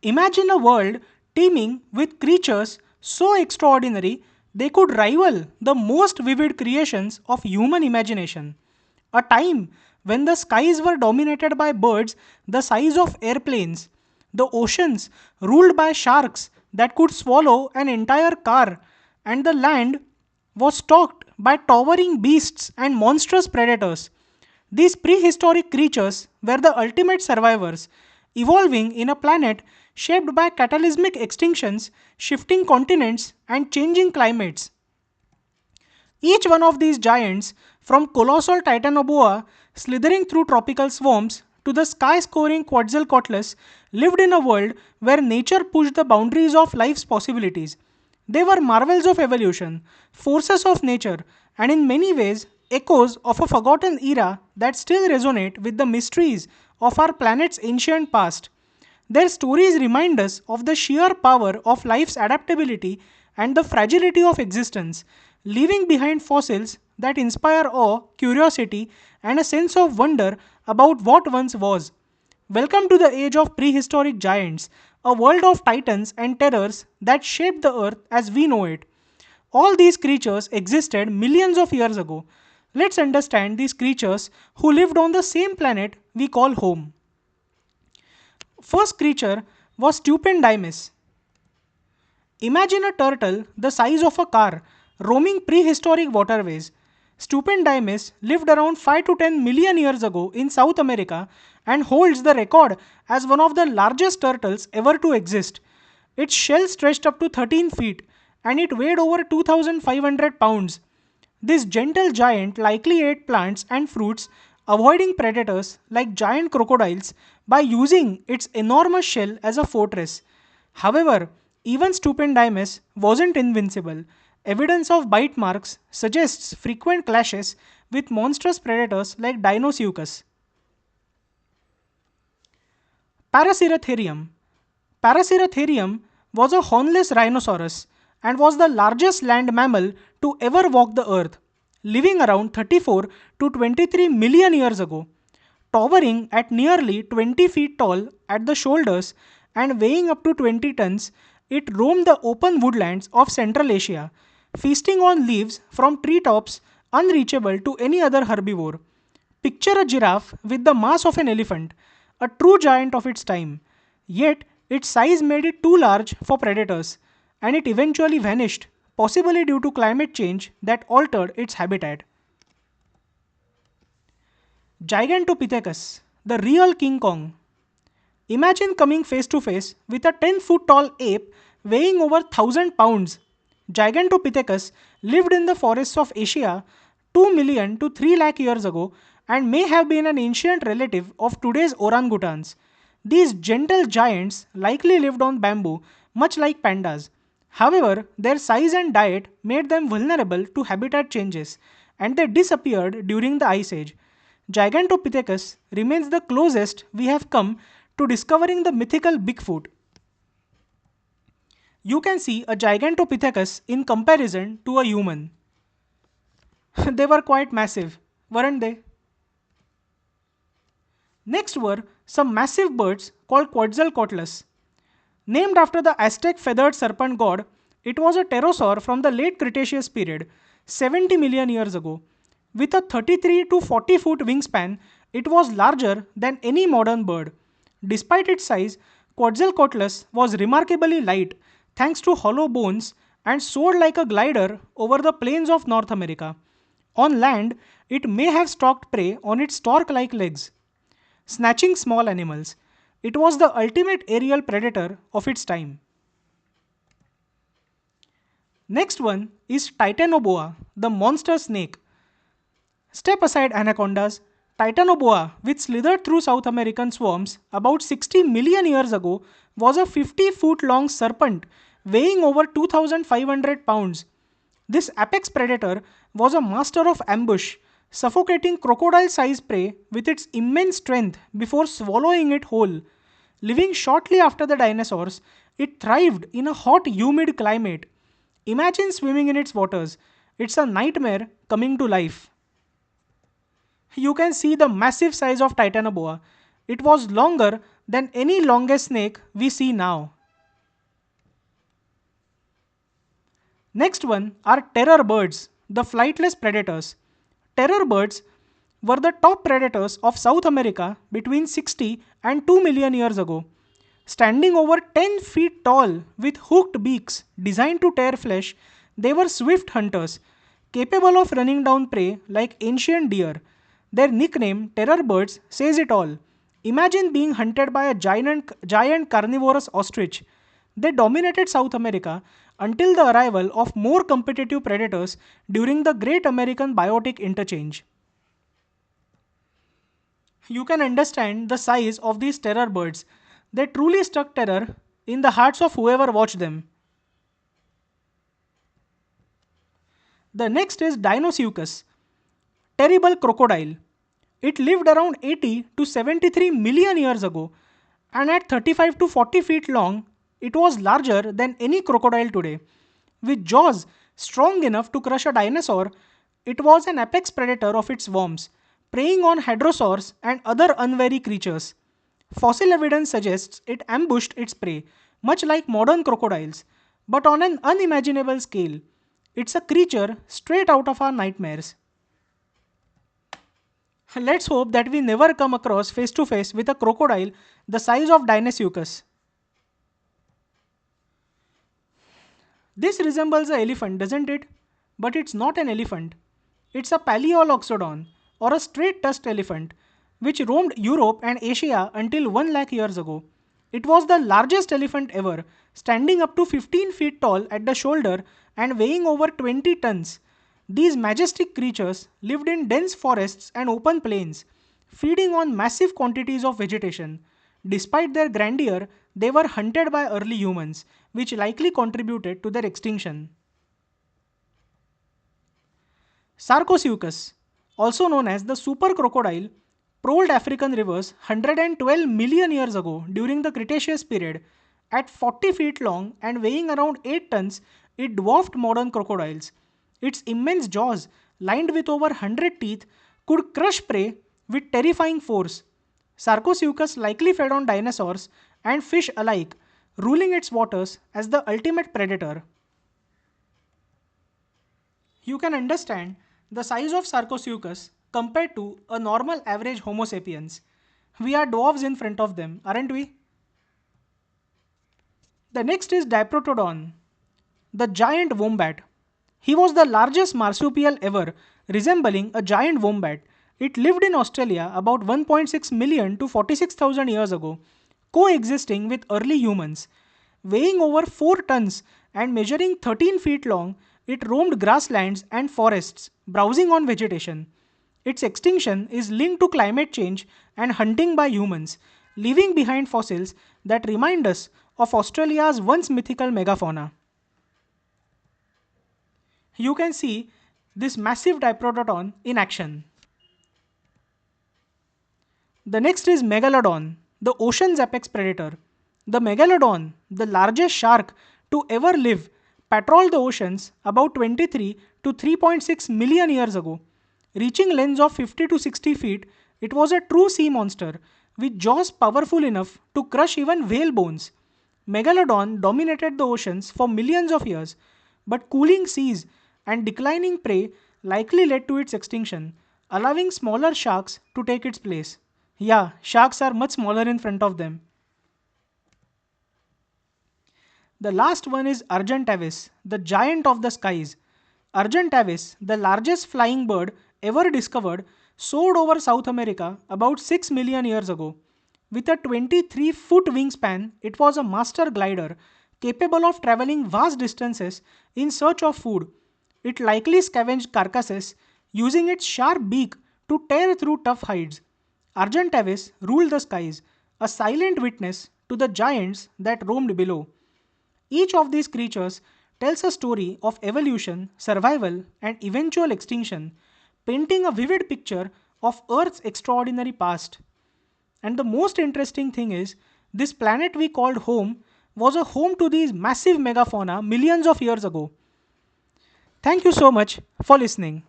Imagine a world teeming with creatures so extraordinary they could rival the most vivid creations of human imagination. A time when the skies were dominated by birds the size of airplanes, the oceans ruled by sharks that could swallow an entire car, and the land was stalked by towering beasts and monstrous predators. These prehistoric creatures were the ultimate survivors, evolving in a planet shaped by cataclysmic extinctions, shifting continents, and changing climates. Each one of these giants, from colossal Titanoboa slithering through tropical swamps to the sky-scoring Quetzalcoatlus, lived in a world where nature pushed the boundaries of life's possibilities. They were marvels of evolution, forces of nature, and in many ways echoes of a forgotten era that still resonate with the mysteries of our planet's ancient past. Their stories remind us of the sheer power of life's adaptability and the fragility of existence, leaving behind fossils that inspire awe, curiosity, and a sense of wonder about what once was. Welcome to the age of prehistoric giants, a world of titans and terrors that shaped the earth as we know it. All these creatures existed millions of years ago. Let's understand these creatures who lived on the same planet we call home. First creature was Stupendimus. Imagine a turtle the size of a car roaming prehistoric waterways. Stupendimus lived around 5 to 10 million years ago in South America and holds the record as one of the largest turtles ever to exist. Its shell stretched up to 13 feet and it weighed over 2,500 pounds. This gentle giant likely ate plants and fruits, avoiding predators like giant crocodiles by using its enormous shell as a fortress. However, even Stupendimus wasn't invincible. Evidence of bite marks suggests frequent clashes with monstrous predators like Dinosuchus. Paraceratherium. Paraceratherium was a hornless rhinoceros and was the largest land mammal to ever walk the earth, living around 34 to 23 million years ago. Towering at nearly 20 feet tall at the shoulders and weighing up to 20 tons, it roamed the open woodlands of Central Asia, feasting on leaves from treetops unreachable to any other herbivore. Picture a giraffe with the mass of an elephant, a true giant of its time. Yet, its size made it too large for predators, and it eventually vanished, possibly due to climate change that altered its habitat. Gigantopithecus, the real King Kong. Imagine coming face to face with a 10-foot tall ape weighing over 1,000 pounds. Gigantopithecus lived in the forests of Asia 2 million to 3 lakh years ago and may have been an ancient relative of today's orangutans. These gentle giants likely lived on bamboo, much like pandas. However, their size and diet made them vulnerable to habitat changes, and they disappeared during the Ice Age. Gigantopithecus remains the closest we have come to discovering the mythical Bigfoot. You can see a Gigantopithecus in comparison to a human. They were quite massive, weren't they? Next were some massive birds called Quetzalcoatlus. Named after the Aztec feathered serpent god, it was a pterosaur from the late Cretaceous period, 70 million years ago. With a 33 to 40 foot wingspan, it was larger than any modern bird. Despite its size, Quetzalcoatlus was remarkably light thanks to hollow bones and soared like a glider over the plains of North America. On land, it may have stalked prey on its stork-like legs, snatching small animals. It was the ultimate aerial predator of its time. Next one is Titanoboa, the monster snake. Step aside anacondas. Titanoboa, which slithered through South American swamps about 60 million years ago, was a 50-foot long serpent weighing over 2,500 pounds. This apex predator was a master of ambush, suffocating crocodile-sized prey with its immense strength before swallowing it whole. Living shortly after the dinosaurs, it thrived in a hot, humid climate. Imagine swimming in its waters. It's a nightmare coming to life. You can see the massive size of Titanoboa. It was longer than any longest snake we see now. Next one are terror birds, the flightless predators. Terror birds were the top predators of South America between 60 and 2 million years ago. Standing over 10 feet tall with hooked beaks designed to tear flesh, they were swift hunters, capable of running down prey like ancient deer. Their nickname, terror birds, says it all. Imagine being hunted by a giant carnivorous ostrich. They dominated South America until the arrival of more competitive predators during the Great American Biotic Interchange. You can understand the size of these terror birds. They truly struck terror in the hearts of whoever watched them. The next is Deinosuchus, terrible crocodile. It lived around 80 to 73 million years ago, and at 35 to 40 feet long, it was larger than any crocodile today. With jaws strong enough to crush a dinosaur, it was an apex predator of its worms, preying on hadrosaurs and other unwary creatures. Fossil evidence suggests it ambushed its prey, much like modern crocodiles, but on an unimaginable scale. It's a creature straight out of our nightmares. Let's hope that we never come across face to face with a crocodile the size of Deinosuchus. This resembles an elephant, doesn't it? But it's not an elephant. It's a Paleoloxodon, or a straight-tusked elephant, which roamed Europe and Asia until 1 lakh years ago. It was the largest elephant ever, standing up to 15 feet tall at the shoulder and weighing over 20 tons. These majestic creatures lived in dense forests and open plains, feeding on massive quantities of vegetation. Despite their grandeur, they were hunted by early humans, which likely contributed to their extinction. Sarcosuchus, also known as the super crocodile, prowled African rivers 112 million years ago during the Cretaceous period. At 40 feet long and weighing around 8 tons, it dwarfed modern crocodiles. Its immense jaws, lined with over 100 teeth, could crush prey with terrifying force. Sarcosuchus likely fed on dinosaurs and fish alike, ruling its waters as the ultimate predator. You can understand the size of Sarcosuchus compared to a normal average Homo sapiens. We are dwarves in front of them, aren't we? The next is Diprotodon, the giant wombat. He was the largest marsupial ever, resembling a giant wombat. It lived in Australia about 1.6 million to 46,000 years ago, coexisting with early humans. Weighing over 4 tons and measuring 13 feet long, it roamed grasslands and forests, browsing on vegetation. Its extinction is linked to climate change and hunting by humans, leaving behind fossils that remind us of Australia's once mythical megafauna. You can see this massive Diprotodon in action. The next is Megalodon, the ocean's apex predator. The Megalodon, the largest shark to ever live, patrolled the oceans about 23 to 3.6 million years ago. Reaching lengths of 50 to 60 feet, it was a true sea monster with jaws powerful enough to crush even whale bones. Megalodon dominated the oceans for millions of years, but cooling seas and declining prey likely led to its extinction, allowing smaller sharks to take its place. Yeah, sharks are much smaller in front of them. The last one is Argentavis, the giant of the skies. Argentavis, the largest flying bird ever discovered, soared over South America about 6 million years ago. With a 23-foot wingspan, it was a master glider capable of traveling vast distances in search of food. It likely scavenged carcasses, using its sharp beak to tear through tough hides. Argentavis ruled the skies, a silent witness to the giants that roamed below. Each of these creatures tells a story of evolution, survival, and eventual extinction, painting a vivid picture of Earth's extraordinary past. And the most interesting thing is, this planet we called home was a home to these massive megafauna millions of years ago. Thank you so much for listening.